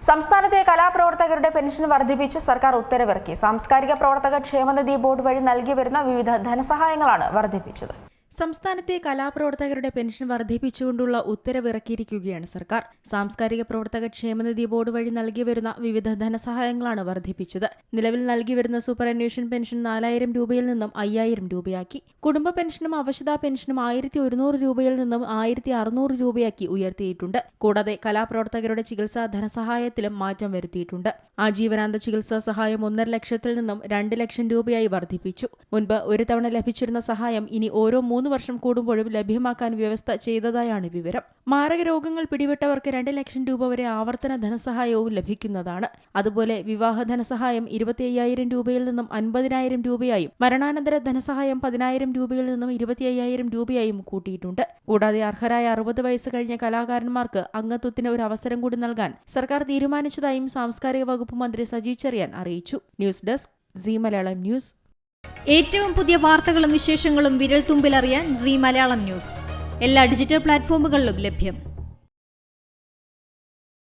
സംസ്ഥാനത്തെ കലാപ്രവർത്തകരുടെ പെൻഷൻ വർദ്ധിപ്പിച്ച് സർക്കാർ ഉത്തരവിറക്കി. സാംസ്കാരിക പ്രവർത്തക ക്ഷേമനിധി ബോർഡ് വഴി നൽകി വരുന്ന വിവിധ ധനസഹായങ്ങളാണ് വർദ്ധിപ്പിച്ചത്. സംസ്ഥാനത്തെ കലാപ്രവർത്തകരുടെ പെൻഷൻ വർദ്ധിപ്പിച്ചുകൊണ്ടുള്ള ഉത്തരവിറക്കിയിരിക്കുകയാണ് സർക്കാർ. സാംസ്കാരിക പ്രവർത്തക ക്ഷേമനിധി ബോർഡ് വഴി നൽകി വരുന്ന വിവിധ ധനസഹായങ്ങളാണ് വർദ്ധിപ്പിച്ചത്. നിലവിൽ നൽകി വരുന്ന സൂപ്പർഅന്വേഷൻ പെൻഷൻ 4000 രൂപയിൽ നിന്നും 5000 രൂപയാക്കി. കുടുംബ പെൻഷനും അവശതാ പെൻഷനും 1100 രൂപയിൽ നിന്നും 1600 രൂപയാക്കി ഉയർത്തിയിട്ടുണ്ട്. കൂടാതെ കലാപ്രവർത്തകരുടെ ചികിത്സാ ധനസഹായത്തിലും മാറ്റം വരുത്തിയിട്ടുണ്ട്. ആജീവനാന്ത ചികിത്സാ സഹായം 1.5 ലക്ഷത്തിൽ നിന്നും 2 ലക്ഷം രൂപയായി വർദ്ധിപ്പിച്ചു. മുൻപ് ഒരു തവണ ലഭിച്ചിരുന്ന സഹായം ഇനി ഓരോ 3 വർഷം കൂടുമ്പോഴും ലഭ്യമാക്കാൻ വ്യവസ്ഥ ചെയ്തതായാണ് വിവരം. മാരക രോഗങ്ങൾ പിടിപെട്ടവർക്ക് 2 ലക്ഷം രൂപ വരെ ആവർത്തന ധനസഹായവും ലഭിക്കുന്നതാണ്. അതുപോലെ വിവാഹ ധനസഹായം 25,000 രൂപയിൽ നിന്നും 50,000 രൂപയായും മരണാനന്തര ധനസഹായം 10,000 രൂപയിൽ നിന്നും 25,000 രൂപയായും കൂട്ടിയിട്ടുണ്ട്. കൂടാതെ അർഹരായ 60 വയസ്സ് കഴിഞ്ഞ കലാകാരന്മാർക്ക് അംഗത്വത്തിന് ഒരു അവസരം കൂടി നൽകാൻ സർക്കാർ തീരുമാനിച്ചതായും സാംസ്കാരിക വകുപ്പ് മന്ത്രി സജി ചെറിയാൻ അറിയിച്ചു. News desk Zee Malayalam news. ഏറ്റവും പുതിയ വാർത്തകളും വിശേഷങ്ങളും വിരൽത്തുമ്പിലറിയാൻ സീ മലയാളം ന്യൂസ് എല്ലാ ഡിജിറ്റൽ പ്ലാറ്റ്ഫോമുകളിലും ലഭ്യം.